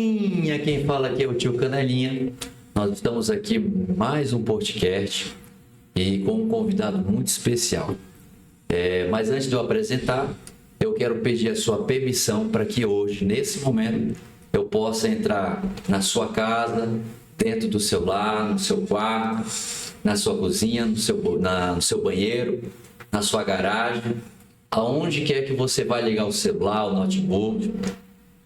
galerinha, quem fala aqui é o tio Canelinha. Nós estamos aqui mais um podcast e com um convidado muito especial. Mas antes de eu apresentar, eu quero pedir a sua permissão para que hoje, nesse momento, eu possa entrar na sua casa, dentro do seu lar, no seu quarto, na sua cozinha, no seu banheiro, na sua garagem, aonde quer que você vai ligar o celular, o notebook,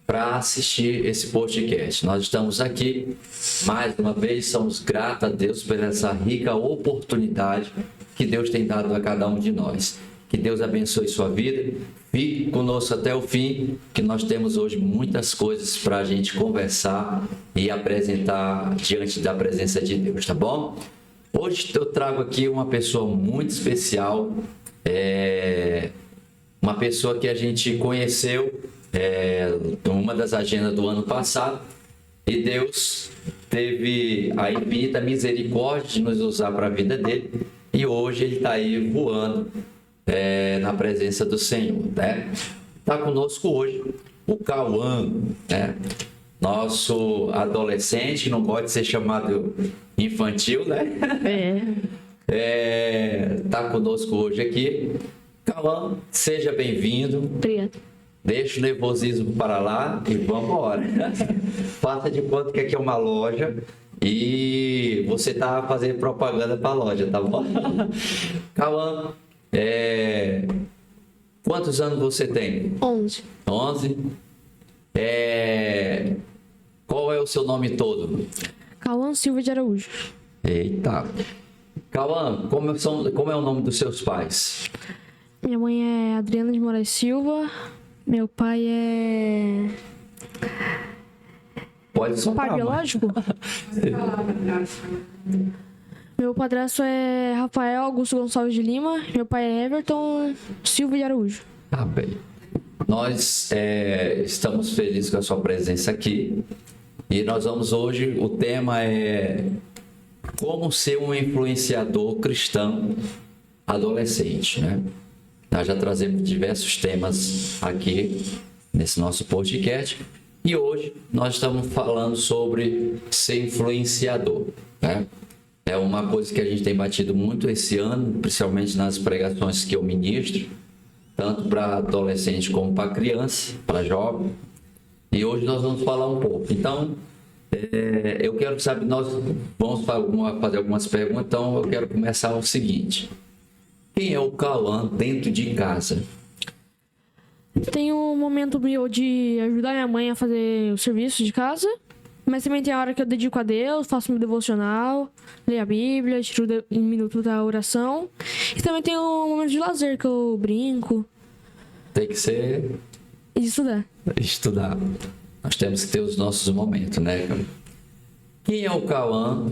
para assistir esse podcast. Nós estamos aqui, mais uma vez, somos gratos a Deus por essa rica oportunidade que Deus tem dado a cada um de nós. Que Deus abençoe sua vida, fique conosco até o fim, que nós temos hoje muitas coisas para a gente conversar e apresentar diante da presença de Deus, tá bom? Hoje eu trago aqui uma pessoa muito especial, uma pessoa que a gente conheceu em uma das agendas do ano passado, e Deus teve a infinita misericórdia de nos usar para a vida dele, e hoje ele está aí voando na presença do Senhor, né? Está conosco hoje o Cauã, né? Nosso adolescente, não pode ser chamado infantil, né? Está conosco hoje aqui. Cauã, seja bem-vindo. Obrigada. Deixa o nervosismo para lá e vamos embora. Faça de conta que aqui é uma loja e você está fazendo propaganda para a loja, tá bom? Cauã, quantos anos você tem? 11. 11. Qual é o seu nome todo? Cauã Silva de Araújo. Eita. Cauã, como é o nome dos seus pais? Minha mãe é Adriana de Moraes Silva. Meu pai é... Pode soltar. Pai biológico? Meu padrasto é Rafael Augusto Gonçalves de Lima. Meu pai é Everton Silva de Araújo. Tá bem. Nós estamos felizes com a sua presença aqui. E nós vamos hoje, o tema é como ser um influenciador cristão adolescente, né? Nós já trazemos diversos temas aqui nesse nosso podcast. E hoje nós estamos falando sobre ser influenciador, né? É uma coisa que a gente tem batido muito esse ano, principalmente nas pregações que eu ministro, tanto para adolescente como para criança, para jovem. E hoje nós vamos falar um pouco. Então, eu quero saber, nós vamos fazer algumas perguntas, então eu quero começar o seguinte. Quem é o Cauã dentro de casa? Tem um momento meu de ajudar minha mãe a fazer o serviço de casa, mas também tem a hora que eu dedico a Deus, faço meu devocional, leio a Bíblia, tiro um minuto da oração. E também tem um momento de lazer que eu brinco. Tem que ser... E de estudar. Estudar. Nós temos que ter os nossos momentos, né? Quem é o Cauã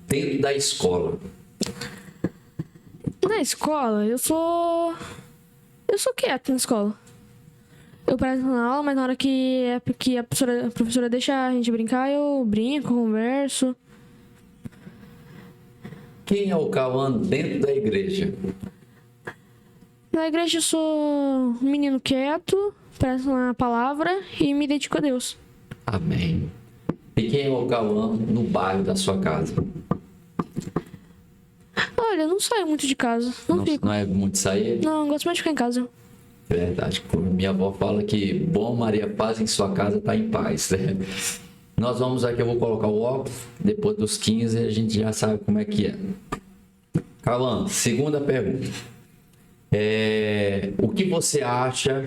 dentro da escola? Na escola, eu sou quieto na escola. Eu presto na aula, mas na hora que a professora deixa a gente brincar, eu brinco, converso. Quem é o Cauã dentro da igreja? Na igreja eu sou um menino quieto, presto na palavra e me dedico a Deus. Amém. E quem é o Cauã no bairro da sua casa? Olha, eu não saio muito de casa. Não é muito sair? Não, gosto mais de ficar em casa. Verdade. Minha avó fala que bom Maria Paz em sua casa está em paz, né? Nós vamos aqui, eu vou colocar o óculos, depois dos 15 a gente já sabe como é que é. Cauã, segunda pergunta. O que você acha,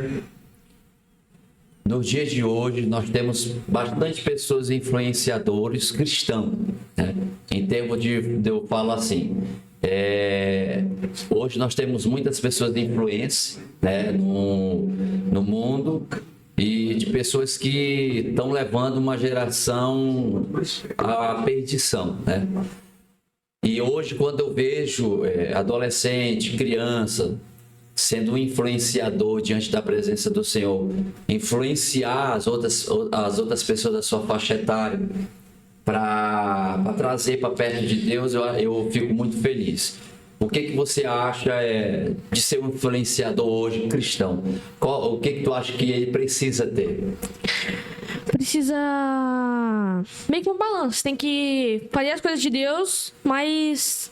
nos dias de hoje, nós temos bastante pessoas influenciadores cristãos, né? Em termos de eu falo assim, hoje nós temos muitas pessoas de influência, né, no mundo, e de pessoas que estão levando uma geração à perdição, né? E hoje, quando eu vejo adolescente, criança, sendo um influenciador diante da presença do Senhor, influenciar as outras pessoas da sua faixa etária para trazer para perto de Deus, eu fico muito feliz. O que você acha de ser um influenciador hoje cristão? O que tu acha que ele precisa ter? precisa meio que um balanço. Tem que fazer as coisas de Deus, mas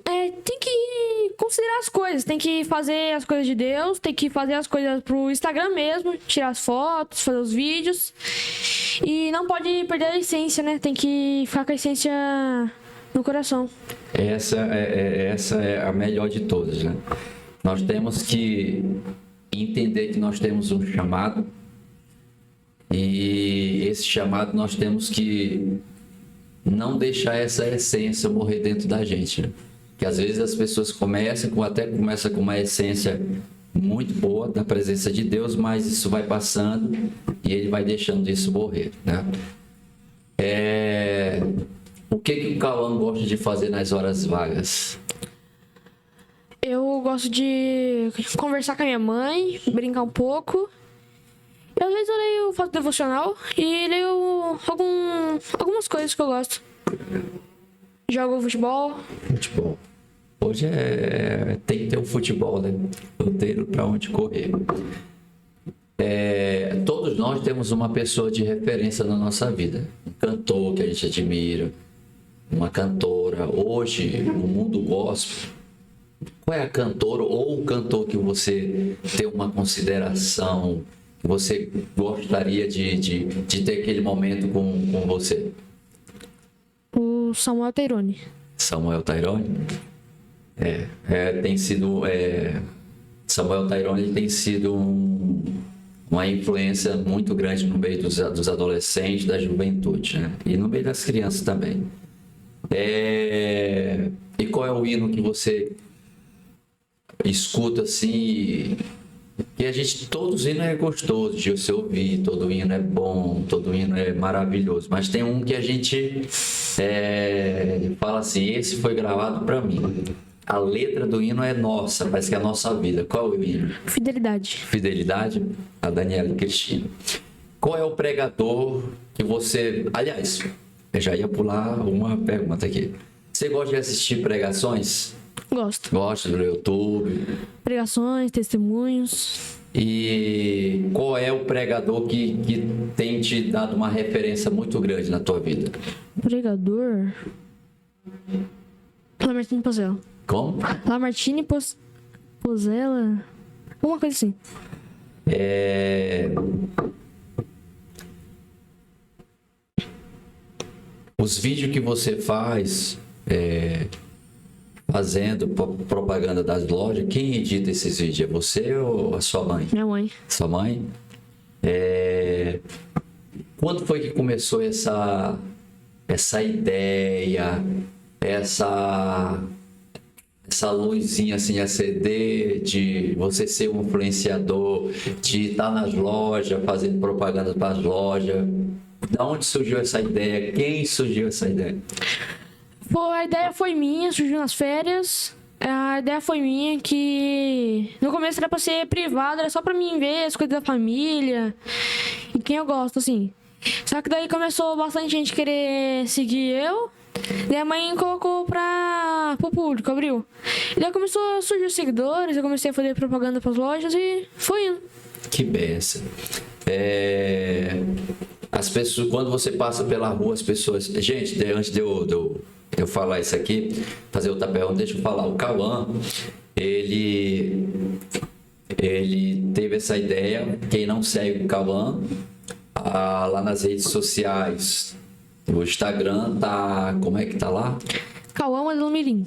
tem que considerar as coisas. Tem que fazer as coisas de Deus, tem que fazer as coisas pro Instagram mesmo, tirar as fotos, fazer os vídeos. E não pode perder a essência, né? Tem que ficar com a essência no coração. Essa é a melhor de todas, né? Nós temos que entender que nós temos um chamado, e esse chamado nós temos que não deixar essa essência morrer dentro da gente, né? Que às vezes as pessoas começam com uma essência muito boa da presença de Deus, mas isso vai passando e ele vai deixando isso morrer, né? O que o Cauã gosta de fazer nas horas vagas? Eu gosto de conversar com a minha mãe, brincar um pouco. E às vezes eu faço devocional e leio algumas coisas que eu gosto. Jogo futebol. Futebol. Hoje tem que ter um futebol, né? Eu tenho para onde correr. Todos nós temos uma pessoa de referência na nossa vida. Um cantor que a gente admira, uma cantora. Hoje, no mundo gospel, qual é a cantora ou o cantor que você tem uma consideração, que você gostaria de ter aquele momento com você? O Samuel Tairone. Samuel Tairone? Tem sido... Samuel Tairone tem sido uma influência muito grande no meio dos adolescentes, da juventude, né? E no meio das crianças também. E qual é o hino que você escuta assim? Que todos os hinos é gostoso de você ouvir, todo hino é bom, todo hino é maravilhoso, mas tem um que a gente fala assim: esse foi gravado para mim. A letra do hino é nossa, parece que é a nossa vida. Qual é o hino? Fidelidade. Fidelidade, a Daniela e Cristina. Qual é o pregador que você... Aliás, eu já ia pular uma pergunta aqui. Você gosta de assistir pregações? Gosto. Gosta do YouTube? Pregações, testemunhos. E qual é o pregador que tem te dado uma referência muito grande na tua vida? Pregador... Lamartine Pozella. Como? Lamartine Pozella. Alguma coisa assim. Os vídeos que você faz fazendo propaganda das lojas, quem edita esses vídeos? É você ou a sua mãe? Minha mãe. Sua mãe? Quando foi que começou essa ideia, essa luzinha assim acender, de você ser um influenciador, de estar nas lojas, fazendo propaganda para as lojas? Da onde surgiu essa ideia? Quem surgiu essa ideia? A ideia foi minha, surgiu nas férias. A ideia foi minha, que no começo era pra ser privado, era só pra mim ver as coisas da família e quem eu gosto, assim. Só que daí começou bastante gente querer seguir eu. Daí a mãe colocou pro público, abriu. E daí começou a surgir os seguidores, eu comecei a fazer propaganda pras lojas e foi indo. Que benção. As pessoas, quando você passa pela rua, as pessoas... Gente, antes de eu falar isso aqui, fazer outra pergunta, deixa eu falar. O Cauã, ele teve essa ideia. Quem não segue o Cauã, lá nas redes sociais, o Instagram tá... Como é que tá lá? Cauã Mandelo Mirim.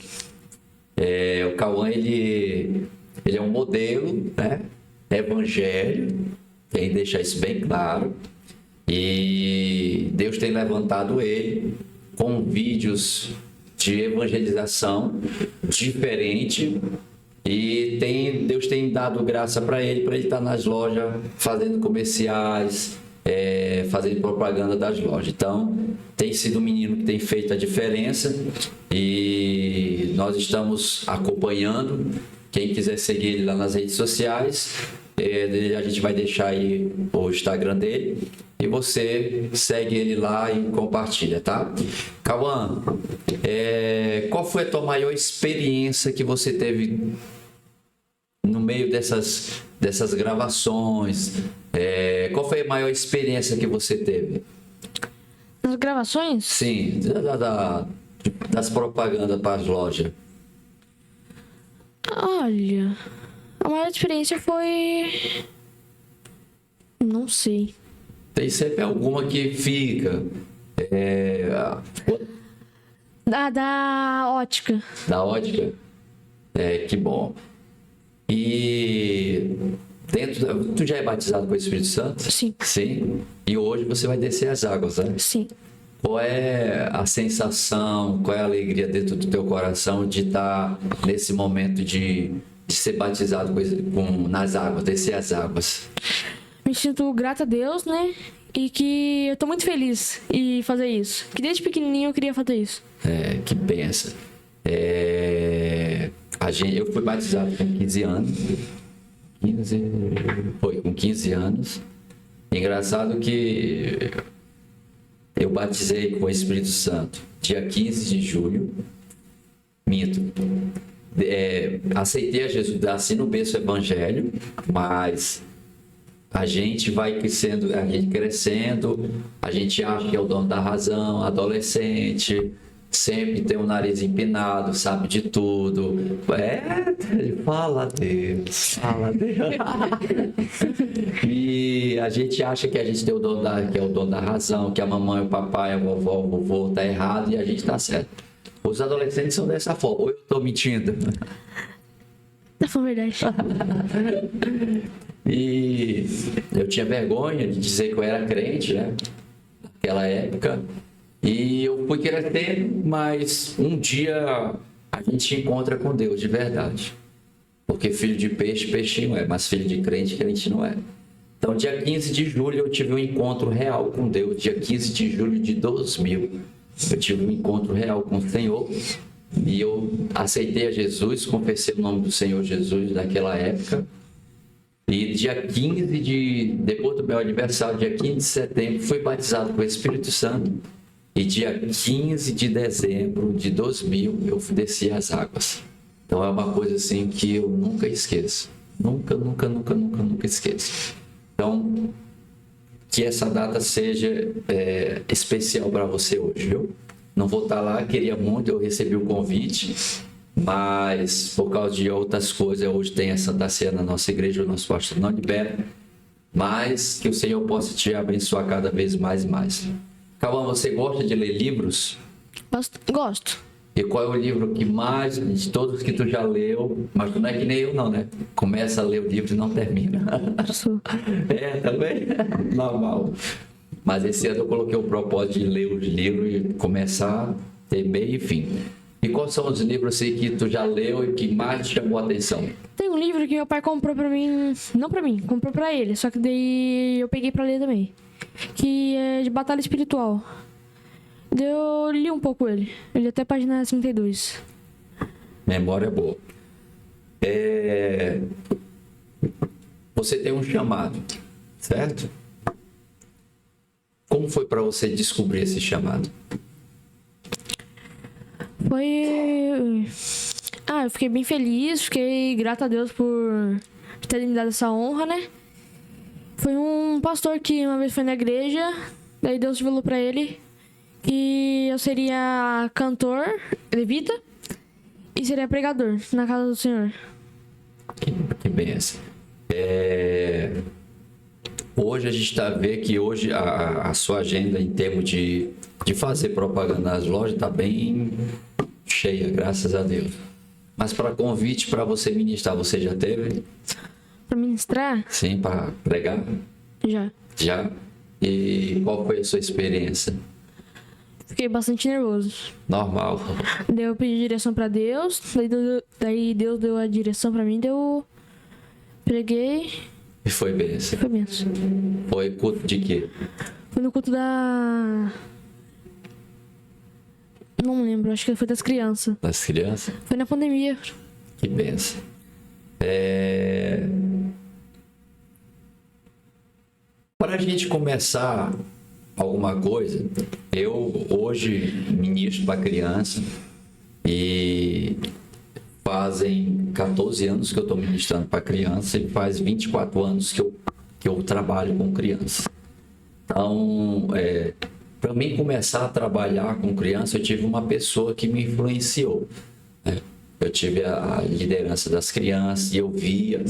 O Cauã, ele é um modelo, né? Evangelho, tem que deixar isso bem claro. E Deus tem levantado ele com vídeos de evangelização diferente, e Deus tem dado graça para ele estar nas lojas fazendo comerciais, fazendo propaganda das lojas. Então tem sido um menino que tem feito a diferença e nós estamos acompanhando. Quem quiser seguir ele lá nas redes sociais, a gente vai deixar aí o Instagram dele e você segue ele lá e compartilha, tá? Cauã, qual foi a tua maior experiência que você teve no meio dessas gravações? Qual foi a maior experiência que você teve? Nas gravações? Sim, das propagandas para as lojas. Olha, a maior experiência foi... Não sei. Tem sempre alguma que fica. Da ótica. Da ótica? Que bom. E tu já é batizado com o Espírito Santo? Sim. Sim. E hoje você vai descer as águas, né? Sim. Qual é a sensação, qual é a alegria dentro do teu coração de estar nesse momento de ser batizado nas águas, descer as águas? Me sinto grata a Deus, né? E que eu tô muito feliz em fazer isso. Que desde pequenininho eu queria fazer isso. Que benção. Eu fui batizado com 15 anos. Com 15 anos. Engraçado que eu batizei com o Espírito Santo dia 15 de julho. Minto. Aceitei a Jesus, assim no berço evangelho, mas a gente vai crescendo, a gente acha que é o dono da razão, adolescente, sempre tem o nariz empinado, sabe de tudo. Fala Deus. E a gente acha que a gente tem que é o dono da razão, que a mamãe, o papai, a vovó, o vovô tá errado e a gente tá certo. Os adolescentes são dessa forma. Ou eu tô mentindo? Tá falando verdade. E eu tinha vergonha de dizer que eu era crente, né? Naquela época. E eu fui crescendo, mas um dia a gente encontra com Deus de verdade. Porque filho de peixe, peixinho é, mas filho de crente, crente não é. Então, dia 15 de julho, eu tive um encontro real com Deus. Dia 15 de julho de 2000, eu tive um encontro real com o Senhor. E eu aceitei a Jesus, confessei o nome do Senhor Jesus naquela época. E dia 15 depois do meu aniversário, dia 15 de setembro, fui batizado com o Espírito Santo. E dia 15 de dezembro de 2000, eu desci as águas. Então é uma coisa assim que eu nunca esqueço. Nunca esqueço. Então, que essa data seja especial para você hoje, viu? Não vou estar lá, queria muito, eu recebi o convite, mas por causa de outras coisas, hoje tem a Santa Ceia na nossa igreja, o nosso pastor não libera, mas que o Senhor possa te abençoar cada vez mais e mais. Cauã, você gosta de ler livros? Gosto. E qual é o livro que mais, de todos que tu já leu, mas tu não é que nem eu não, né? Começa a ler o livro e não termina. Também? Normal. Mas esse ano eu coloquei o propósito de ler os livros e começar a ter meio e fim. E quais são os livros assim, que tu já leu e que mais te chamou a atenção? Tem um livro que meu pai comprou pra mim, não pra mim, comprou pra ele, só que daí eu peguei pra ler também. Que é de batalha espiritual. Eu li um pouco ele até a página 52. Memória boa. Você tem um chamado, certo? Como foi para você descobrir esse chamado? Eu fiquei bem feliz, fiquei grata a Deus por ter me dado essa honra, né? Foi um pastor que uma vez foi na igreja, daí Deus falou pra ele que eu seria cantor, levita, e seria pregador na casa do Senhor. Que benção. Hoje a gente está vendo que hoje a sua agenda em termos de fazer propaganda nas lojas está bem cheia, graças a Deus. Mas para convite para você ministrar, você já teve? Para ministrar? Sim, para pregar? Já? E qual foi a sua experiência? Fiquei bastante nervoso. Normal. Daí eu pedi direção para Deus, daí Deus deu a direção para mim, daí eu preguei. E foi benção? Foi benção. Foi culto de quê? Foi no culto da... Não lembro, acho que foi das crianças. Das crianças? Foi na pandemia. Que benção. Para a gente começar alguma coisa, eu hoje ministro para criança e fazem 14 anos que eu estou ministrando para criança e faz 24 anos que eu que eu trabalho com criança. Então, para mim começar a trabalhar com criança, eu tive uma pessoa que me influenciou, né? Eu tive a liderança das crianças e eu via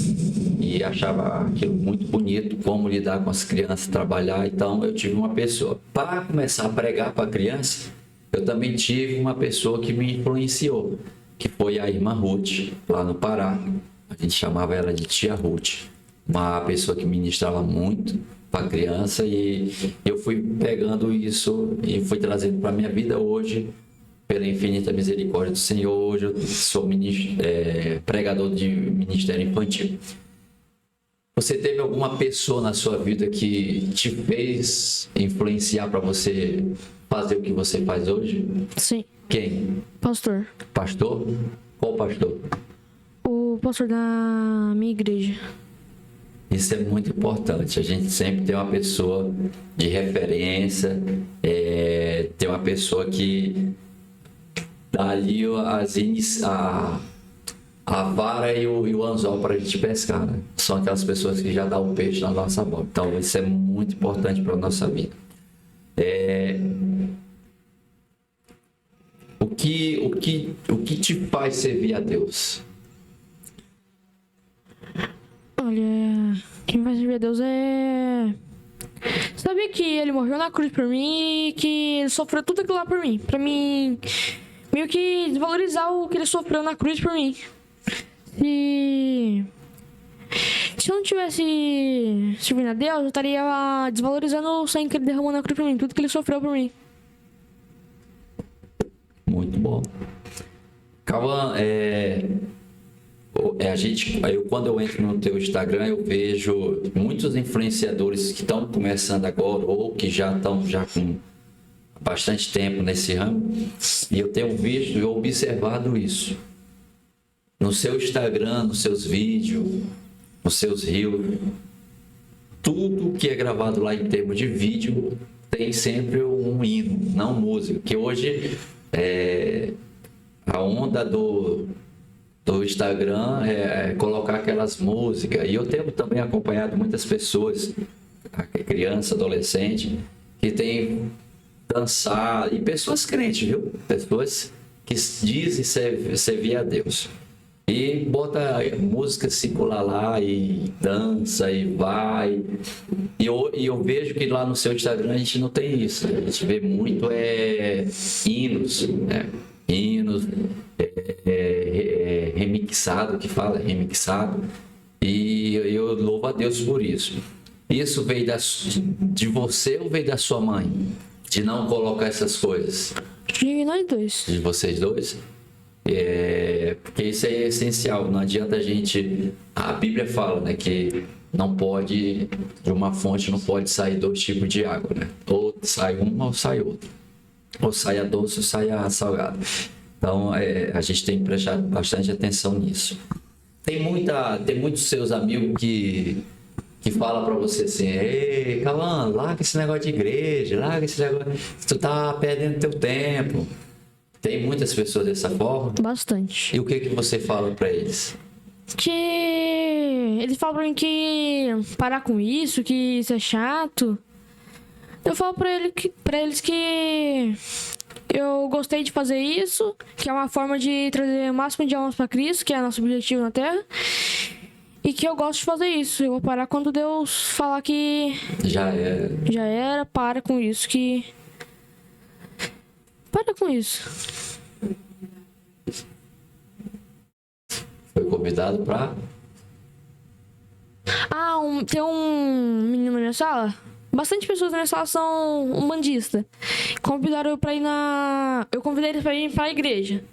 e achava aquilo muito bonito, como lidar com as crianças, trabalhar. Então, eu tive uma pessoa. Para começar a pregar para criança, eu também tive uma pessoa que me influenciou, que foi a irmã Ruth, lá no Pará. A gente chamava ela de tia Ruth, uma pessoa que ministrava muito para criança, e eu fui pegando isso e fui trazendo para a minha vida. Hoje, pela infinita misericórdia do Senhor, hoje eu sou pregador de ministério infantil. Você teve alguma pessoa na sua vida que te fez influenciar para você fazer o que você faz hoje? Sim. Quem? Pastor. Pastor? Qual pastor? O pastor da minha igreja. Isso é muito importante. A gente sempre tem uma pessoa de referência, tem uma pessoa que dá ali a vara e o anzol para a gente pescar, né? São aquelas pessoas que já dão o peixe na nossa boca. Então, isso é muito importante para a nossa vida. O que te faz servir a Deus? Olha, quem vai servir a Deus é... Saber que ele morreu na cruz por mim e que ele sofreu tudo aquilo lá por mim. Pra mim, meio que desvalorizar o que ele sofreu na cruz por mim. Se eu não tivesse servindo a Deus, eu estaria desvalorizando o sangue que ele derramou na cruz por mim, tudo que ele sofreu por mim. Muito bom. Cauã, quando eu entro no teu Instagram, eu vejo muitos influenciadores que estão começando agora ou que já estão com bastante tempo nesse ramo, e eu tenho visto e observado isso. No seu Instagram, nos seus vídeos, nos seus reels, tudo que é gravado lá em termos de vídeo tem sempre um hino, não música, que hoje a onda do Instagram é colocar aquelas músicas. E eu tenho também acompanhado muitas pessoas, criança, adolescente, que tem dançado, e pessoas crentes, viu? Pessoas que dizem servir a Deus. E bota música circular lá e dança e vai. E eu vejo que lá no seu Instagram a gente não tem isso, né? A gente vê muito hinos, né? Hinos, remixado, que fala remixado. E eu louvo a Deus por isso. Isso veio de você ou veio da sua mãe? De não colocar essas coisas? De nós dois. De vocês dois? Porque isso é essencial. Não adianta a gente... A Bíblia fala, né, que não pode... De uma fonte não pode sair 2 tipos de água, né? Ou sai uma ou sai outra. Ou sai a doce ou sai a salgada. Então, a gente tem que prestar bastante atenção nisso. Tem muitos seus amigos que falam pra você assim: ei, Cauã, larga esse negócio de igreja, larga esse negócio, tu tá perdendo teu tempo. Tem muitas pessoas dessa forma? Bastante. E o que você fala pra eles? Que eles falam pra mim que parar com isso, que isso é chato. Eu falo pra eles que eu gostei de fazer isso, que é uma forma de trazer o máximo de almas pra Cristo, que é nosso objetivo na Terra. E que eu gosto de fazer isso. Eu vou parar quando Deus falar que... Já era, para com isso, que... Para com isso. Foi convidado pra... Tem um menino na minha sala. Bastante pessoas na minha sala são umbandistas. Convidaram eu pra ir Eu convidei eles pra ir pra igreja.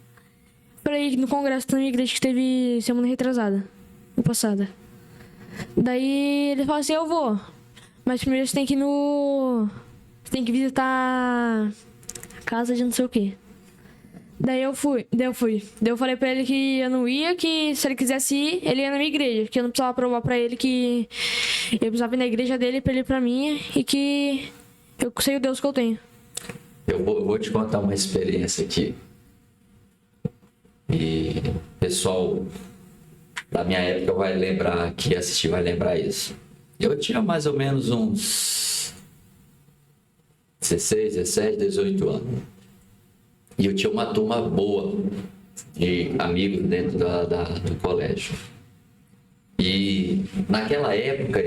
Pra ir no congresso da minha igreja que teve semana retrasada. Passada. Daí ele falou assim: eu vou. Mas primeiro você tem que ir Você tem que visitar a casa de não sei o que. Daí eu fui. Daí eu falei pra ele que eu não ia, que se ele quisesse ir, ele ia na minha igreja. Que eu não precisava provar pra ele que eu precisava ir na igreja dele pra ele ir pra minha. E que eu sei o Deus que eu tenho. Eu vou te contar uma experiência aqui. E pessoal da minha época vai lembrar, que assistir vai lembrar isso. Eu tinha mais ou menos uns 16, 17, 18 anos. E eu tinha uma turma boa de amigos dentro do colégio. E naquela época,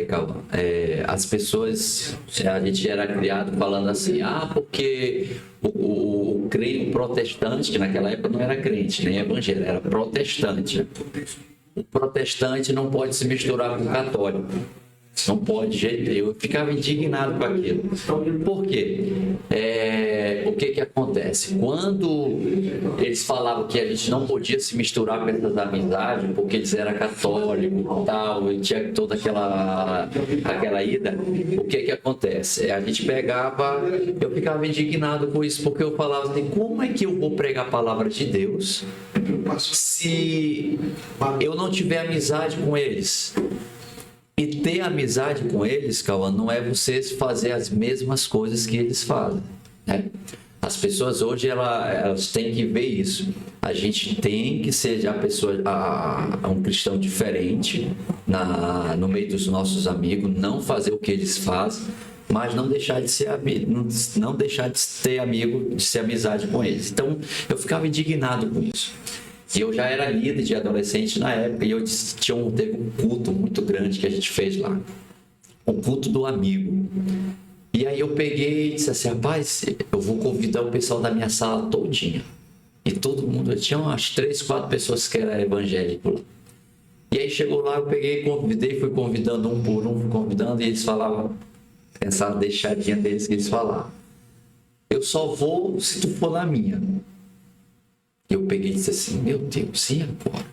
as pessoas, a gente era criado falando assim, porque o crente protestante, que naquela época não era crente, nem evangélico, era protestante. O protestante não pode se misturar com o católico. Não pode, de jeito nenhum. Eu ficava indignado com aquilo. Por quê? O que acontece? Quando eles falavam que a gente não podia se misturar com essas amizades, porque eles eram católicos e tal, e tinha toda aquela ida, o que acontece? A gente pegava, eu ficava indignado com isso, porque eu falava assim, como é que eu vou pregar a palavra de Deus se eu não tiver amizade com eles? E ter amizade com eles, Cauã, não é você fazer as mesmas coisas que eles fazem, né? As pessoas hoje, elas têm que ver isso. A gente tem que ser um cristão diferente no meio dos nossos amigos, não fazer o que eles fazem, mas não deixar de ser amigo, não deixar de ter amigo, de ser amizade com eles. Então, eu ficava indignado com isso. E eu já era líder de adolescente na época e teve um culto muito grande que a gente fez lá. O culto do amigo. E aí eu peguei e disse assim, rapaz, eu vou convidar o pessoal da minha sala todinha. E todo mundo, tinha umas 3, 4 pessoas que eram evangélicos lá. E aí chegou lá, eu peguei, convidei, fui convidando um por um, fui convidando, e eles falavam, pensaram, deixadinha deles que eles falavam. Eu só vou se tu for na minha. Eu peguei e disse assim, meu Deus, e agora?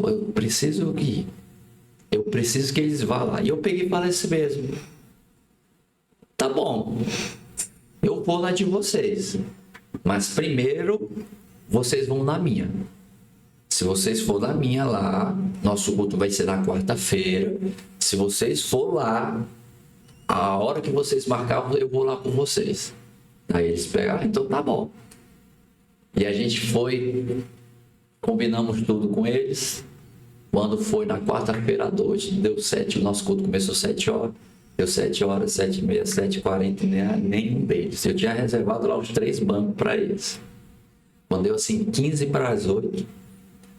Eu preciso ir. Eu preciso que eles vá lá. E eu peguei e falei assim mesmo. Tá bom, eu vou lá de vocês. Mas primeiro, vocês vão na minha. Se vocês for na minha lá, nosso culto vai ser na quarta-feira. Se vocês for lá, a hora que vocês marcaram, eu vou lá com vocês. Aí eles pegaram, então tá bom. E a gente foi, combinamos tudo com eles. Quando foi na quarta-feira à noite, deu 7, o nosso culto começou 7 horas. Deu 7 horas, 7h30, 7h40, nenhum deles. Eu tinha reservado lá os 3 bancos para eles. Quando deu assim 15 para as 8,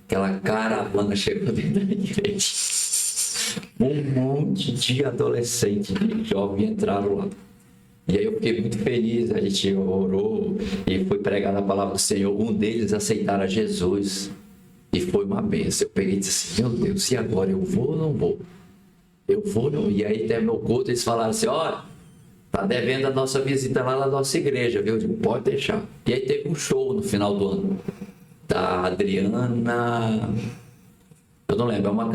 aquela caravana chegou dentro da igreja. Um monte de adolescentes, de jovens entraram lá. E aí eu fiquei muito feliz, a gente orou e foi pregar a palavra do Senhor. Um deles aceitaram a Jesus e foi uma bênção. Eu peguei e disse assim, meu Deus, e agora? Eu vou ou não vou? Eu vou ou não? E aí terminou o culto, eles falaram assim, olha, tá devendo a nossa visita lá na nossa igreja, viu? Eu digo, pode deixar. E aí teve um show no final do ano da Adriana, eu não lembro, é uma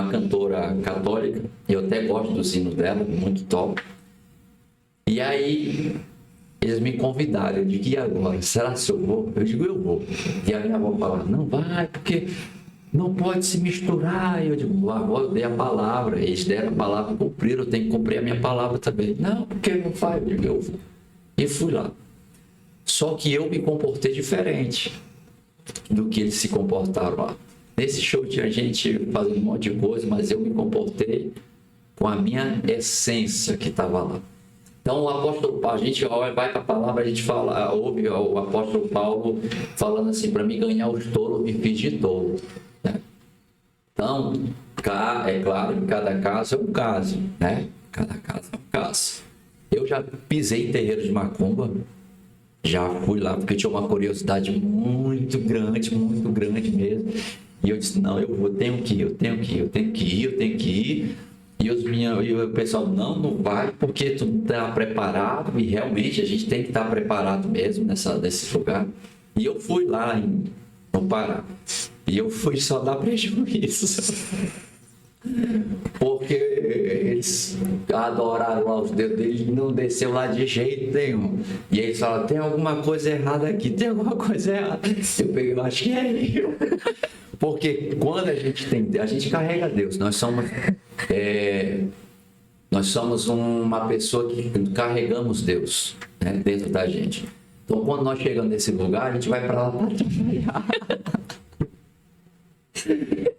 cantora católica, e eu até gosto do sino dela, muito top. E aí, eles me convidaram, eu digo, e agora? Será que eu vou? Eu digo, eu vou. E a minha avó fala, não vai, porque não pode se misturar. E eu digo, avó, eu dei a palavra, eles deram a palavra, cumpriram, eu tenho que cumprir a minha palavra também. Não, porque não faz, eu digo, eu vou. E fui lá. Só que eu me comportei diferente do que eles se comportaram lá. Nesse show tinha gente fazendo um monte de coisa, mas eu me comportei com a minha essência que estava lá. Então, o apóstolo Paulo, a gente vai para a palavra, a gente fala, ouve o apóstolo Paulo falando assim, para mim ganhar os touros, eu me fiz de touro. Né? Então, é claro que cada caso é um caso, né? Cada caso é um caso. Eu já pisei em terreiro de macumba, já fui lá, porque tinha uma curiosidade muito grande mesmo. E eu disse, não, eu tenho que ir. E o pessoal, não vai, porque tu não está preparado. E realmente a gente tem que estar preparado mesmo nesse lugar. E eu fui lá no Pará. E eu fui só dar prejuízo. Porque eles adoraram lá os dedos dele e não desceu lá de jeito nenhum. E eles falaram, tem alguma coisa errada aqui, tem alguma coisa errada. Eu peguei, eu acho que é eu. Porque quando a gente carrega Deus, nós somos uma pessoa que carregamos Deus, né, dentro da gente. Então, quando nós chegamos nesse lugar, a gente vai para lá para atrapalhar.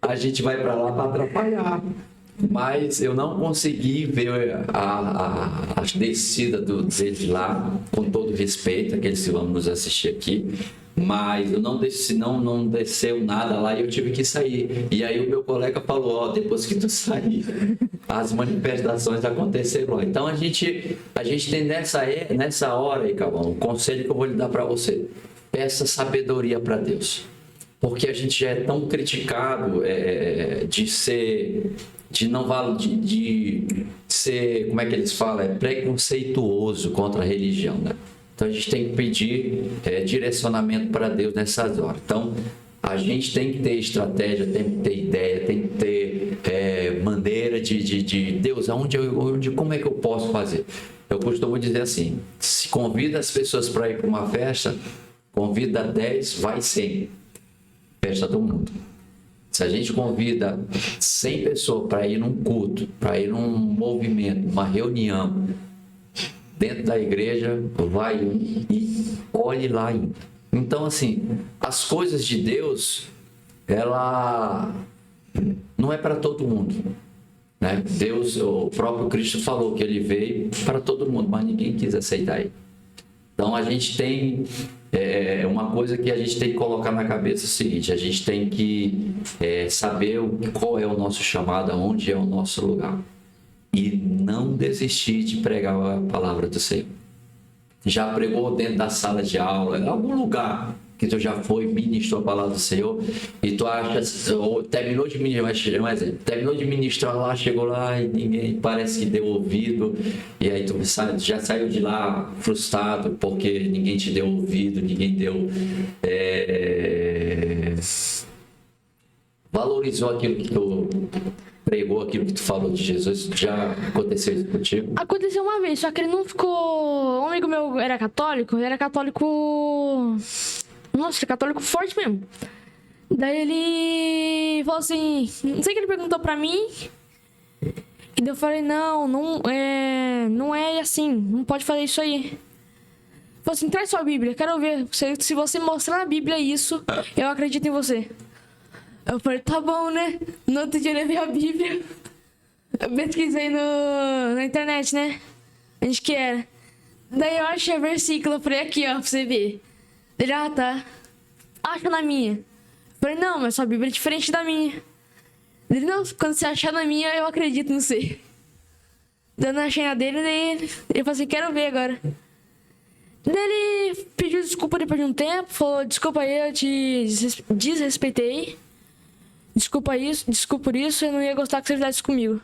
A gente vai para lá para atrapalhar. Mas eu não consegui ver a descida deles lá, com todo respeito, aqueles que vão nos assistir aqui. Mas eu não desci, não desceu nada lá e eu tive que sair. E aí o meu colega falou, ó, depois que tu sair, as manifestações aconteceram lá. Então a gente tem nessa hora aí, Calvão, o conselho que eu vou lhe dar para você. Peça sabedoria para Deus. Porque a gente já é tão criticado de ser, como é que eles falam? Preconceituoso contra a religião, né? Então a gente tem que pedir direcionamento para Deus nessas horas. Então a gente tem que ter estratégia, tem que ter ideia, tem que ter maneira de Deus, como é que eu posso fazer? Eu costumo dizer assim, se convida as pessoas para ir para uma festa, convida 10, vai 100. Festa do mundo. Se a gente convida 100 pessoas para ir num culto, para ir num movimento, uma reunião, dentro da igreja, vai e olhe lá. Então, assim, as coisas de Deus, ela não é para todo mundo, né? Deus, o próprio Cristo falou que ele veio para todo mundo, mas ninguém quis aceitar ele. Então, a gente tem uma coisa que a gente tem que colocar na cabeça é o seguinte, a gente tem que saber qual é o nosso chamado, onde é o nosso lugar. E não desistir de pregar a palavra do Senhor. Já pregou dentro da sala de aula, em algum lugar que tu já foi, ministrou a palavra do Senhor, e tu acha, ou terminou de ministrar lá, chegou lá e ninguém parece que deu ouvido, e aí tu já saiu de lá frustrado porque ninguém te deu ouvido, ninguém deu valorizou aquilo que tu pregou, aquilo que tu falou de Jesus. Já aconteceu isso contigo? Aconteceu uma vez, só que ele não ficou... Um amigo meu era católico, ele era católico... Nossa, católico forte mesmo. Daí ele falou assim... Não sei o que ele perguntou pra mim. E daí eu falei, não é assim, não pode fazer isso aí. Ele falou assim, traz sua Bíblia, quero ver. Se você mostrar na Bíblia isso, eu acredito em você. Eu falei, tá bom, né? No outro dia eu levei a Bíblia. Eu pesquisei na internet, né? Onde que era. Daí eu achei o versículo, eu falei, aqui, ó, pra você ver. Ele, tá. Acha na minha. Eu falei, não, mas sua Bíblia é diferente da minha. Ele, não, quando você achar na minha, eu acredito em você. Daí eu não achei na dele, daí ele falou assim, quero ver agora. Daí ele pediu desculpa depois de um tempo, falou, desculpa aí, eu te desrespeitei. Desculpa por isso, eu não ia gostar que você fizesse isso comigo.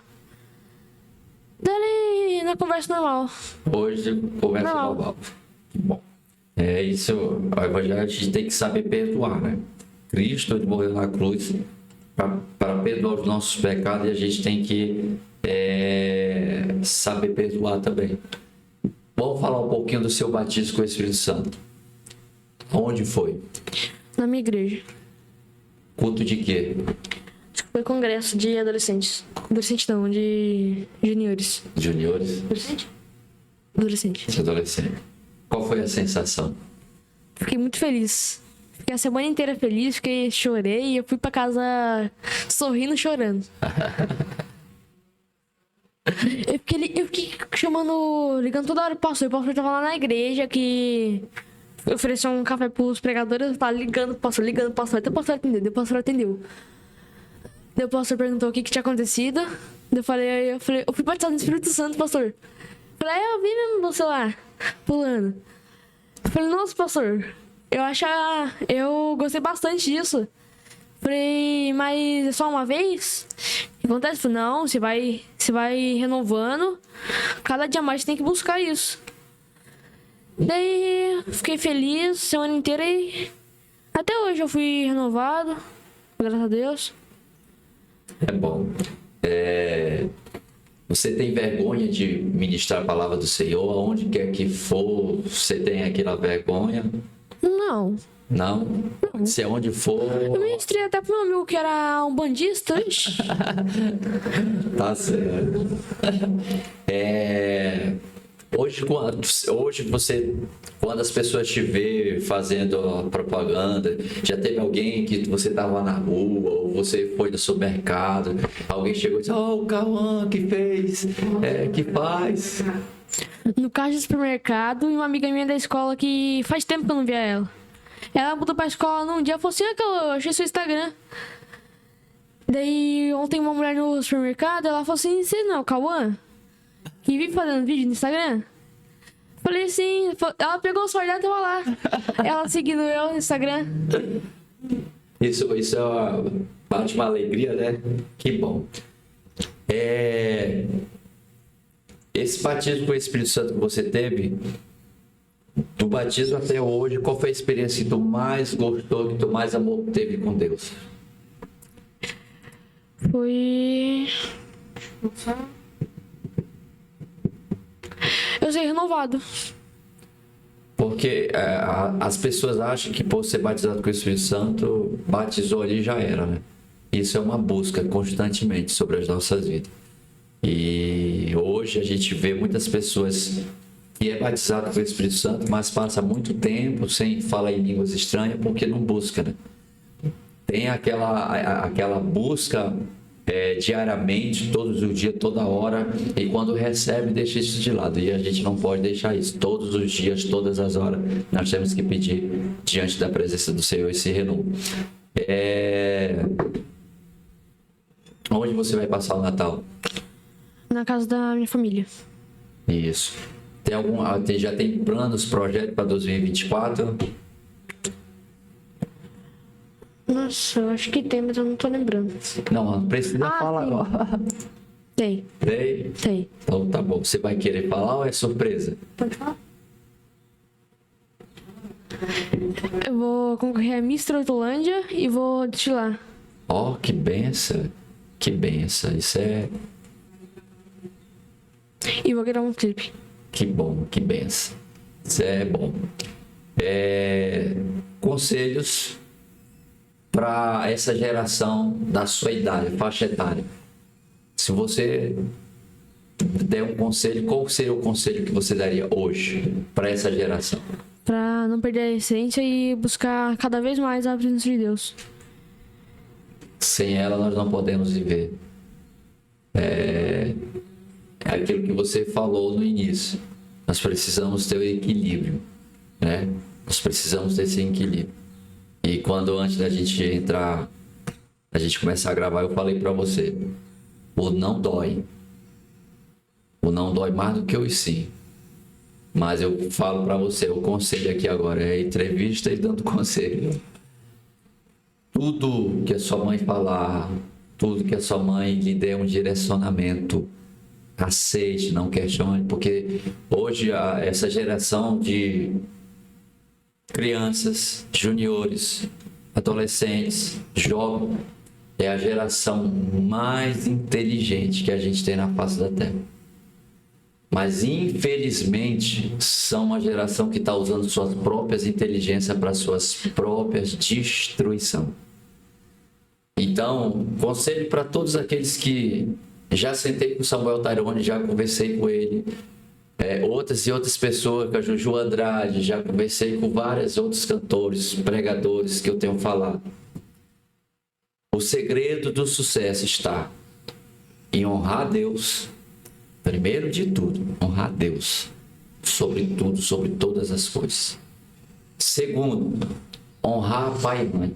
Daí na conversa normal. Hoje, conversa normal. Que bom. É isso, o evangelho a gente tem que saber perdoar, né? Cristo ele morreu na cruz para perdoar os nossos pecados e a gente tem que saber perdoar também. Vamos falar um pouquinho do seu batismo com o Espírito Santo. Onde foi? Na minha igreja. Culto de quê? Foi congresso de adolescentes. Adolescente não, de juniores. Juniores? Adolescente. Adolescente. Qual foi a sensação? Fiquei muito feliz. Fiquei a semana inteira feliz, chorei e eu fui pra casa sorrindo, chorando. Eu fiquei ligando toda hora pro pastor. O pastor tava lá na igreja que ofereceu um café pros pregadores. Eu tava ligando pro pastor. Até o pastor atendeu. Daí o pastor perguntou o que tinha acontecido. Daí eu falei, eu fui batizado no Espírito Santo, pastor. Eu falei, eu vi mesmo você lá, pulando. Eu falei, nossa, pastor, eu gostei bastante disso. Falei, mas é só uma vez? O que acontece? Falei, não, você vai renovando. Cada dia mais você tem que buscar isso. Daí fiquei feliz a semana inteira e até hoje eu fui renovado, graças a Deus. É bom. Você tem vergonha de ministrar a palavra do Senhor? Aonde quer que for, você tem aquela vergonha? Não. Não? Se aonde for... Eu ministrei até pro meu amigo que era um bandista. Tá certo. Hoje você, quando as pessoas te vê fazendo a propaganda, já teve alguém que você estava na rua, ou você foi no supermercado, alguém chegou e disse, oh, o Cauã que fez, que faz. No caixa do supermercado, e uma amiga minha da escola que faz tempo que eu não via ela. Ela mudou pra escola num dia e falou assim, eu achei seu Instagram. Daí ontem uma mulher no supermercado, ela falou assim, você não é o Cauã? Que vive fazendo vídeo no Instagram? Falei assim, ela pegou o celular dela e tava lá. Ela seguindo eu no Instagram. Isso é bate uma alegria, né? Que bom. Esse batismo com o Espírito Santo que você teve, do batismo até hoje, qual foi a experiência que tu mais gostou, que tu mais amor teve com Deus? Foi... Eu ser renovado. Porque as pessoas acham que por ser batizado com o Espírito Santo, batizou ali e já era, né? Isso é uma busca constantemente sobre as nossas vidas. E hoje a gente vê muitas pessoas que é batizado com o Espírito Santo, mas passa muito tempo sem falar em línguas estranhas porque não busca, né? Tem aquela busca diariamente, todos os dias, toda hora, e quando recebe, deixa isso de lado. E a gente não pode deixar isso. Todos os dias, todas as horas, nós temos que pedir diante da presença do Senhor esse renovo. Onde você vai passar o Natal? Na casa da minha família. Isso. Já tem planos, projetos para 2024? Nossa, eu acho que tem, mas eu não tô lembrando. Não precisa falar sim. agora. Tem. Tem? Então tá bom. Você vai querer falar ou é surpresa? Pode falar. Eu vou concorrer a Miss Hortolândia e vou destilar. Ó, que benção. Que benção. Isso é... E vou gravar um clipe. Que bom, que benção. Isso é bom. Conselhos para essa geração da sua idade, faixa etária. Se você der um conselho, qual seria o conselho que você daria hoje para essa geração? Pra não perder a essência e buscar cada vez mais a presença de Deus. Sem ela nós não podemos viver. É aquilo que você falou no início. Nós precisamos ter o equilíbrio, né? Nós precisamos desse equilíbrio. E quando antes da gente entrar, a gente começar a gravar, eu falei para você, o não dói. O não dói mais do que o sim. Mas eu falo para você, o conselho aqui agora é entrevista e dando conselho. Tudo que a sua mãe falar, tudo que a sua mãe lhe der um direcionamento, aceite, não questione, porque hoje essa geração de crianças, juniores, adolescentes, jovens, é a geração mais inteligente que a gente tem na face da Terra. Mas, infelizmente, são uma geração que está usando suas próprias inteligências para suas próprias destruição. Então, conselho para todos aqueles que já sentei com o Samuel Tairone, já conversei com ele, outras e outras pessoas, com a Juju Andrade, já conversei com vários outros cantores, pregadores que eu tenho falado. O segredo do sucesso está em honrar a Deus, primeiro de tudo, honrar a Deus, sobre tudo, sobre todas as coisas. Segundo, honrar pai e mãe.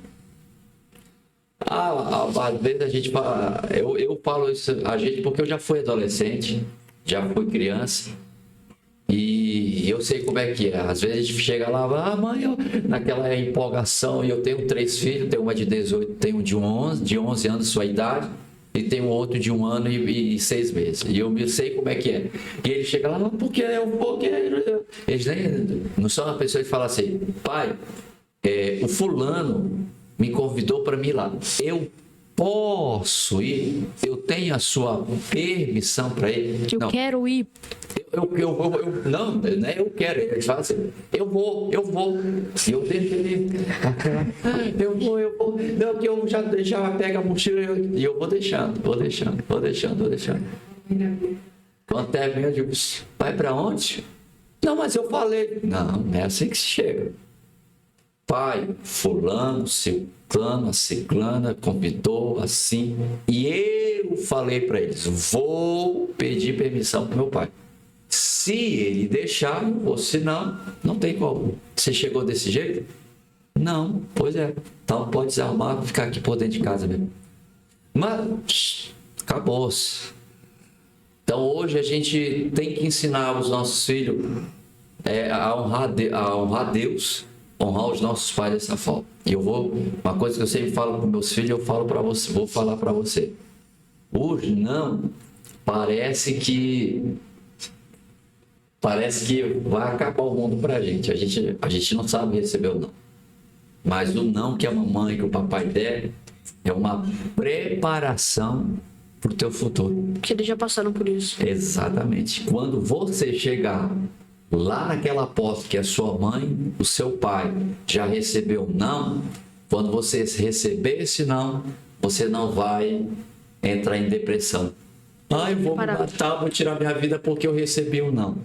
Às vezes a gente fala, eu falo isso a gente porque eu já fui adolescente, já fui criança. E eu sei como é que é. Às vezes a gente chega lá, mãe, naquela empolgação, e eu tenho 3 filhos, tenho uma de 18, tenho um de 11 anos, sua idade, e tenho outro de 1 ano e 6 meses. E eu sei como é que é. E ele chega lá, porque eu vou querer. Eles não são uma pessoa que fala assim, pai, o fulano me convidou para mim ir lá. Eu posso ir? Eu tenho a sua permissão para ir? Eu quero ir. Não, não é eu quero. Eles falam assim, eu vou. E eu deixo ele. Eu vou. Não, que eu já pego a mochila e eu vou deixando. Quando termina, eu digo, vai para onde? Não, mas eu falei. Não, não é assim que se chega. Pai, fulano, ciclano, a ciclana convidou assim. E eu falei para eles, vou pedir permissão para meu pai. Se ele deixar, eu vou. Se não, não tem como. Você chegou desse jeito? Não, pois é. Então pode se arrumar e ficar aqui por dentro de casa mesmo. Mas, acabou-se. Então hoje a gente tem que ensinar os nossos filhos a honrar Deus, honrar os nossos pais dessa forma. E uma coisa que eu sempre falo para meus filhos, eu falo para você, vou falar para você. Hoje não, parece que vai acabar o mundo para a gente. A gente não sabe receber o não. Mas o não que a mamãe, que o papai der, é uma preparação para o teu futuro. Porque eles já passaram por isso. Exatamente. Quando você chegar lá naquela porta que a sua mãe, o seu pai já recebeu não, quando você receber esse não, você não vai entrar em depressão. Eu vou me matar, vou tirar minha vida porque eu recebi um não.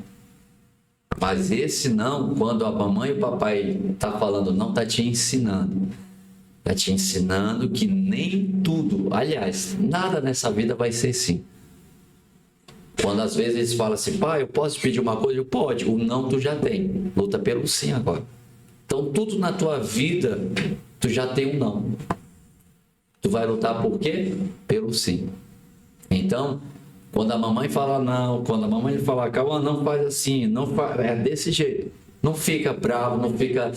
Mas esse não, quando a mamãe e o papai tá falando não, tá te ensinando. Tá te ensinando que nem tudo, aliás, nada nessa vida vai ser sim. Quando às vezes eles falam assim, pai, eu posso pedir uma coisa? Eu pode, o não tu já tem. Luta pelo sim agora. Então tudo na tua vida, tu já tem um não. Tu vai lutar por quê? Pelo sim. Então, quando a mamãe fala não, quando a mamãe fala, calma, não faz assim, não faz, é desse jeito. Não fica bravo, não fica...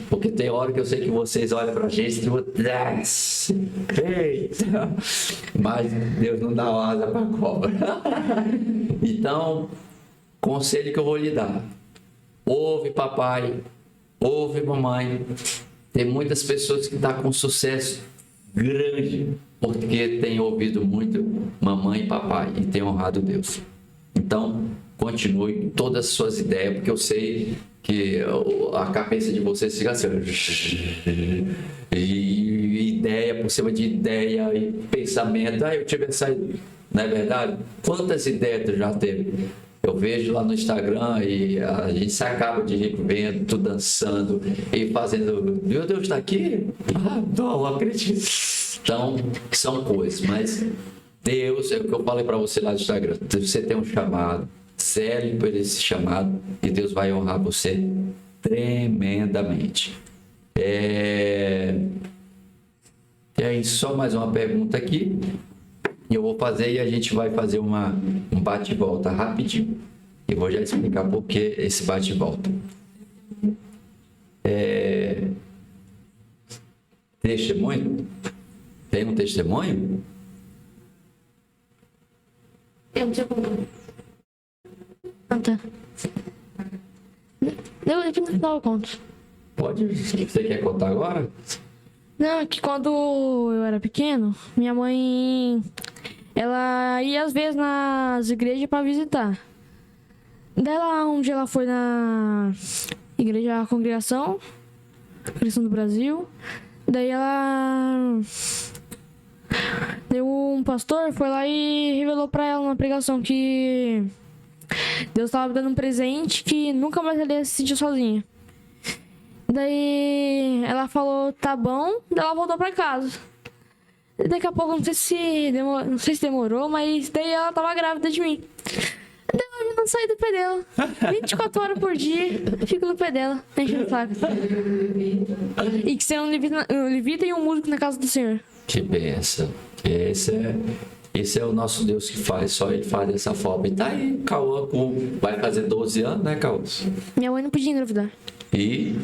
Porque tem hora que eu sei que vocês olham pra gente e vão... Eita! Mas Deus não dá asa pra cobra. Então, conselho que eu vou lhe dar. Ouve papai, ouve mamãe. Tem muitas pessoas que estão com sucesso grande porque tem ouvido muito mamãe e papai e tem honrado Deus. Então, continue todas as suas ideias, porque eu sei que a cabeça de vocês fica assim, e ideia por cima de ideia e pensamento. Eu tive essa, não é verdade? Quantas ideias tu já teve? Eu vejo lá no Instagram e a gente se acaba de rir vendo, tu dançando e fazendo, meu Deus, está aqui? Não acredito. Então, são coisas, mas Deus, é o que eu falei para você lá no Instagram, você tem um chamado, zele por esse chamado e Deus vai honrar você tremendamente. E aí, só mais uma pergunta aqui. Eu vou fazer e a gente vai fazer um bate e volta rapidinho. E vou já explicar por que esse bate e volta. Testemunho? Tem um testemunho? Eu não sei como. Tá. Depois no final eu conto. Pode? Você quer contar agora? Não, é que quando eu era pequeno, minha mãe, ela ia às vezes nas igrejas pra visitar. Daí um dia ela foi na igreja Congregação do Brasil. Daí um pastor foi lá e revelou pra ela na pregação que Deus estava dando um presente que nunca mais ela ia se sentir sozinha. Daí ela falou, tá bom, daí ela voltou pra casa. Daqui a pouco, não sei se demorou, mas daí ela tava grávida de mim. Daí eu não saí do pé dela. 24 horas por dia, eu fico no pé dela, enchendo o saco. E que você é um levita e um músico na casa do Senhor. Que benção. Esse é o nosso Deus que faz, só Ele faz dessa forma. E tá aí, Cauã vai fazer 12 anos, né, Cauã? Minha mãe não podia engravidar. E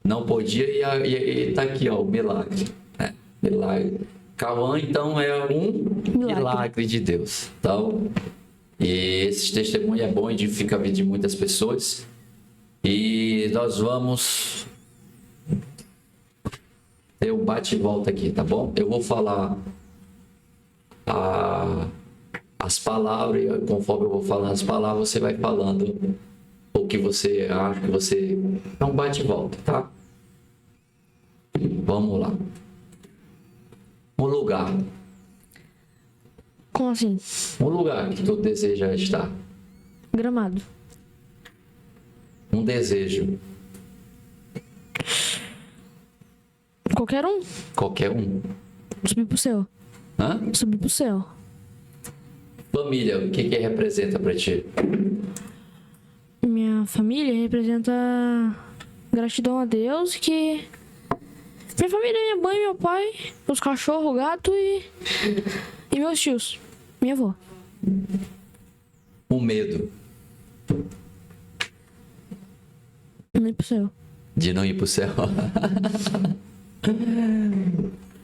não podia, e tá aqui, ó, o milagre. Né? Milagre. Cauã, então, é um milagre de Deus. Então, e esse testemunho é bom, edifica a vida de muitas pessoas. E nós vamos ter um bate e volta aqui, tá bom? Eu vou falar as palavras, e conforme eu vou falando as palavras, você vai falando o que você acha que você... É um bate e volta, tá? Vamos lá. Um lugar. Como assim? Um lugar que tu deseja estar. Gramado. Um desejo. Qualquer um. Qualquer um. Subir pro céu. Hã? Subir pro céu. Família, o que representa pra ti? Minha família representa gratidão a Deus, que... Minha família é minha mãe, meu pai, os cachorros, o gato e meus tios. Minha avó. Um medo Não ir pro céu. de não ir pro céu.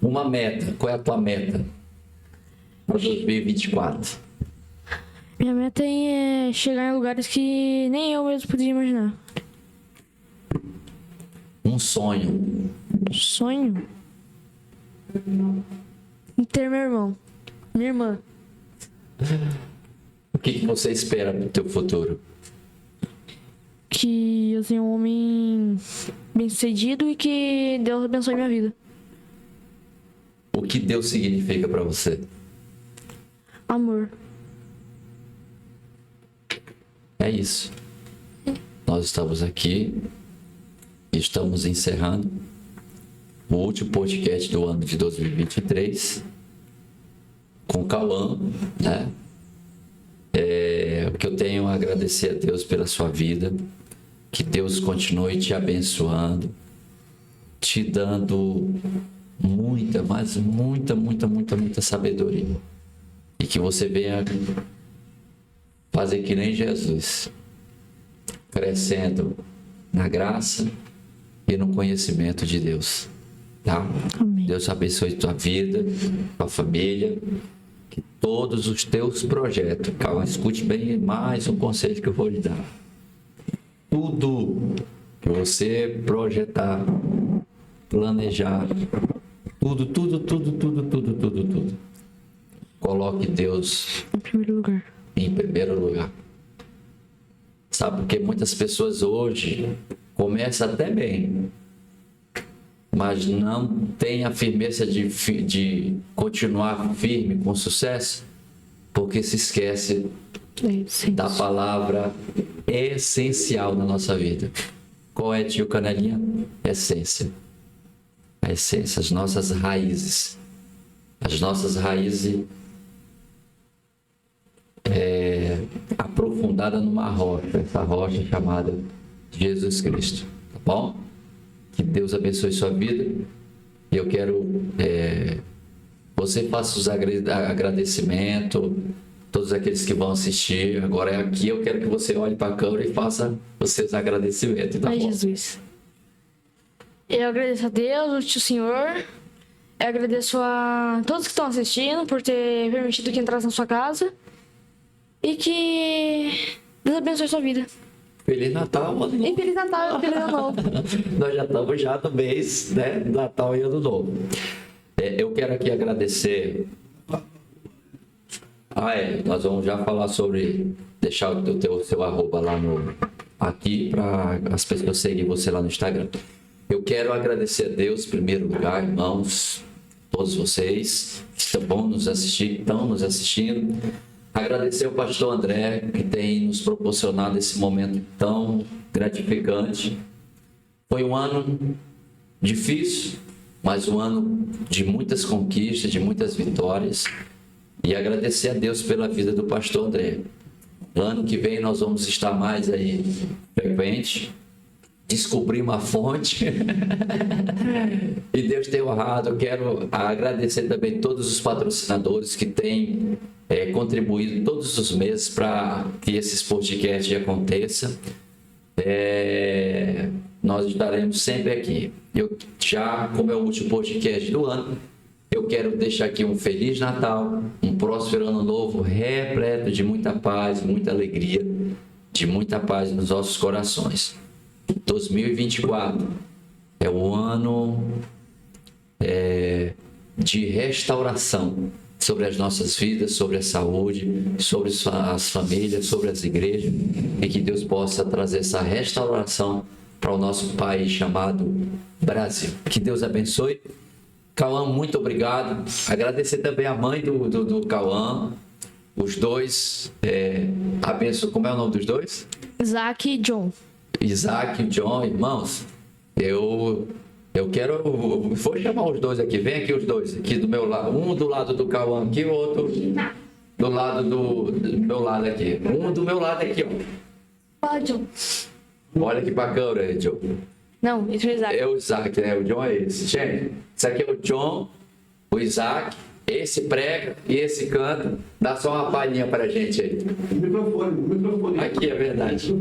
Uma meta. Qual é a tua meta para 2024? Minha meta é chegar em lugares que nem eu mesmo podia imaginar. Um sonho. Sonho? Ter meu irmão. Minha irmã. O que você espera pro teu futuro? Que eu seja um homem bem-sucedido e que Deus abençoe minha vida. O que Deus significa para você? Amor. É isso. Nós estamos aqui e estamos encerrando o último podcast do ano de 2023 com o Cauã, né? O que eu tenho a agradecer a Deus pela sua vida, que Deus continue te abençoando, te dando muita, mas muita sabedoria, e que você venha fazer que nem Jesus, crescendo na graça e no conhecimento de Deus, tá? Amém. Deus abençoe tua vida, tua família, que todos os teus projetos, calma, escute bem mais um conselho que eu vou lhe dar. Tudo que você projetar, planejar, tudo. Coloque Deus Em primeiro lugar. em primeiro lugar. Sabe, porque muitas pessoas hoje começam até bem, mas não tem a firmeza de continuar firme com sucesso, porque se esquece Sim. da palavra essencial na nossa vida. Qual é, tio Canelinha? Essência. A essência, as nossas raízes. As nossas raízes aprofundada numa rocha, essa rocha chamada Jesus Cristo, tá bom? Que Deus abençoe sua vida. E eu quero você faça os agradecimentos, todos aqueles que vão assistir. Agora aqui eu quero que você olhe para a câmera e faça os seus agradecimentos, tá Ai, bom? Jesus. Eu agradeço a Deus, o Senhor. Eu agradeço a todos que estão assistindo por ter permitido que entrasse na sua casa. E que Deus abençoe sua vida. Feliz Natal, mano. E Feliz Natal e Feliz Ano Novo. Nós já estamos já no mês, né? Natal e Ano Novo. Eu quero aqui agradecer. Nós vamos já falar sobre deixar o seu arroba lá aqui para as pessoas seguirem você lá no Instagram. Eu quero agradecer a Deus, em primeiro lugar, irmãos, todos vocês que estão nos assistindo. Agradecer ao pastor André, que tem nos proporcionado esse momento tão gratificante. Foi um ano difícil, mas um ano de muitas conquistas, de muitas vitórias. E agradecer a Deus pela vida do pastor André. No ano que vem nós vamos estar mais aí frequente. Descobrir uma fonte. E Deus tem honrado. Eu quero agradecer também todos os patrocinadores que têm contribuído todos os meses para que esses podcasts aconteçam. Nós estaremos sempre aqui. Como é o último podcast do ano, eu quero deixar aqui um Feliz Natal, um próspero Ano Novo, repleto de muita paz, muita alegria, de muita paz nos nossos corações. 2024 é o ano de restauração sobre as nossas vidas, sobre a saúde, sobre as famílias, sobre as igrejas, e que Deus possa trazer essa restauração para o nosso país chamado Brasil. Que Deus abençoe Cauã, muito obrigado. Agradecer também a mãe do Cauã, os dois. Abençoa. Como é o nome dos dois? Isaac e John. Isaac e John, irmãos. Eu quero. Vou chamar os dois aqui. Vem aqui os dois, aqui do meu lado. Um do lado do Cauã aqui, o outro do lado do meu lado aqui. Um do meu lado aqui, ó. Fala, John. Olha aqui pra câmera, John. Não, esse é o Isaac. É o Isaac, né? O John é esse. Gente, isso aqui é o John, o Isaac, esse prega e esse canta. Dá só uma palhinha pra gente aí. Microfone. Aqui é verdade.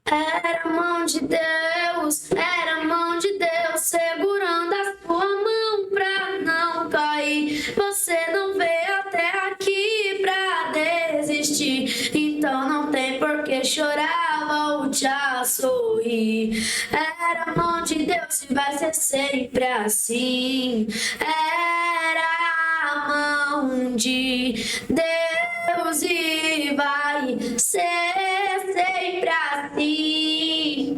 Era a mão de Deus, era a mão de Deus segurando a sua mão pra não cair. Você não veio até aqui pra desistir, então não tem por que chorar, volte a sorrir. Era a mão de Deus e vai ser sempre assim. Era a mão de Deus e vai ser sempre assim.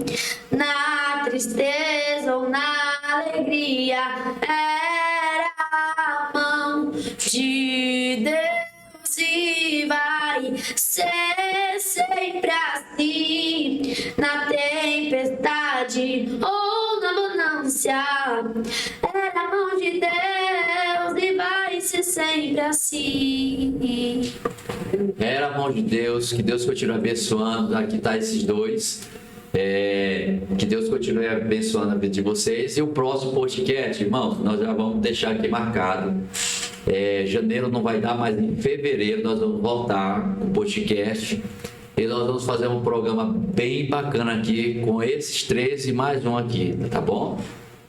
Na tristeza ou na alegria, era a mão de Deus e vai ser sempre assim. Na tempestade ou na bonança, era a mão de Deus e vai ser sempre assim. Era a mão de Deus, que Deus continue abençoando. Aqui tá esses dois. Que Deus continue abençoando a vida de vocês. E o próximo podcast, irmãos, nós já vamos deixar aqui marcado. Janeiro não vai dar, mas em fevereiro nós vamos voltar com o podcast. E nós vamos fazer um programa bem bacana aqui com esses três e mais um aqui, tá bom?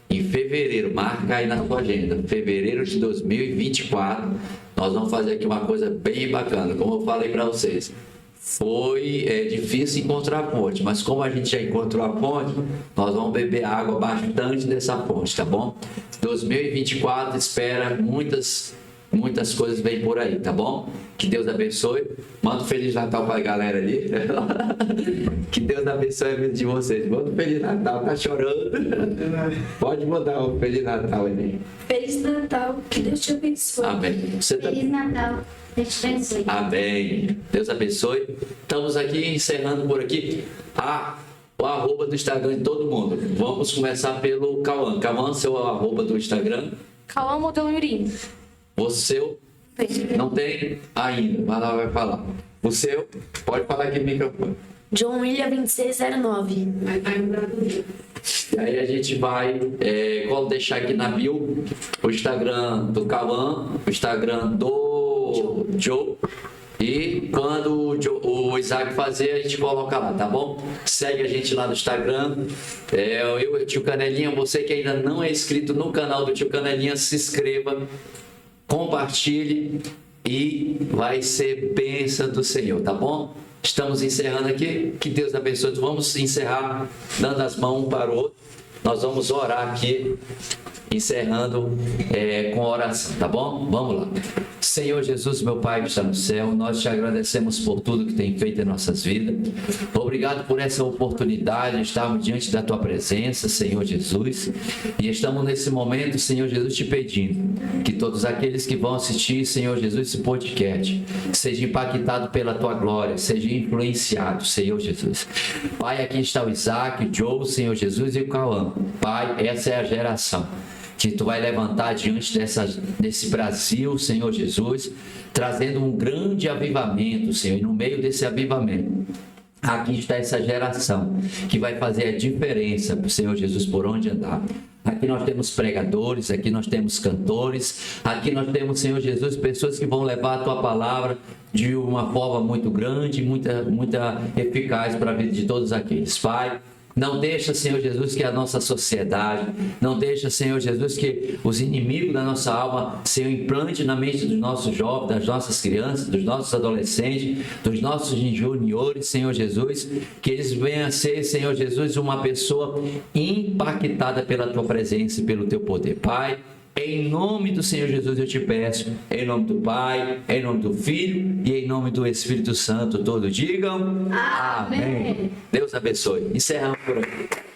Em fevereiro, marca aí na sua agenda, fevereiro de 2024, nós vamos fazer aqui uma coisa bem bacana. Como eu falei para vocês, foi difícil encontrar a fonte, mas como a gente já encontrou a fonte, nós vamos beber água bastante dessa fonte, tá bom? 2024 espera muitas coisas vêm por aí, tá bom? Que Deus abençoe. Manda um Feliz Natal pra galera ali. Que Deus abençoe a vida de vocês. Manda um Feliz Natal, tá chorando. Pode mandar um Feliz Natal ali. Feliz Natal, que Deus te abençoe. Amém. Você tá... Feliz Natal, Deus te abençoe. Amém. Deus abençoe. Estamos aqui encerrando por aqui. O arroba do Instagram de todo mundo. Vamos começar pelo Cauã. Cauã, seu arroba do Instagram. Cauã Modelo Mirim. O seu não tem ainda, mas ela vai falar. O seu, pode falar aqui no microfone. John William 2609. E aí a gente vai deixar aqui na bio o Instagram do Cauã, o Instagram do Joe. E quando o Isaac fazer, a gente coloca lá, tá bom? Segue a gente lá no Instagram. Eu, Tio Canelinha, você que ainda não é inscrito no canal do Tio Canelinha, se inscreva, compartilhe e vai ser bênção do Senhor, tá bom? Estamos encerrando aqui. Que Deus abençoe. Vamos encerrar dando as mãos um para o outro. Nós vamos orar aqui, encerrando com oração, tá bom? Vamos lá. Senhor Jesus, meu Pai que está no céu, nós te agradecemos por tudo que tem feito em nossas vidas. Obrigado por essa oportunidade de estarmos diante da tua presença, Senhor Jesus. E estamos nesse momento, Senhor Jesus, te pedindo que todos aqueles que vão assistir, Senhor Jesus, esse podcast, sejam impactados pela tua glória, sejam influenciados, Senhor Jesus. Pai, aqui está o Isaac, o Joe, Senhor Jesus, e o Cauã. Pai, essa é a geração que tu vai levantar diante desse Brasil, Senhor Jesus, trazendo um grande avivamento, Senhor, e no meio desse avivamento, aqui está essa geração que vai fazer a diferença para o Senhor Jesus por onde andar. Aqui nós temos pregadores, aqui nós temos cantores, aqui nós temos, Senhor Jesus, pessoas que vão levar a tua palavra de uma forma muito grande, muita eficaz para a vida de todos aqueles. Pai, não deixa, Senhor Jesus, que a nossa sociedade, não deixa, Senhor Jesus, que os inimigos da nossa alma se implante na mente dos nossos jovens, das nossas crianças, dos nossos adolescentes, dos nossos juniores, Senhor Jesus, que eles venham a ser, Senhor Jesus, uma pessoa impactada pela tua presença e pelo teu poder. Pai, em nome do Senhor Jesus eu te peço, em nome do Pai, em nome do Filho e em nome do Espírito Santo, todos digam amém. Deus abençoe. Encerramos por aqui.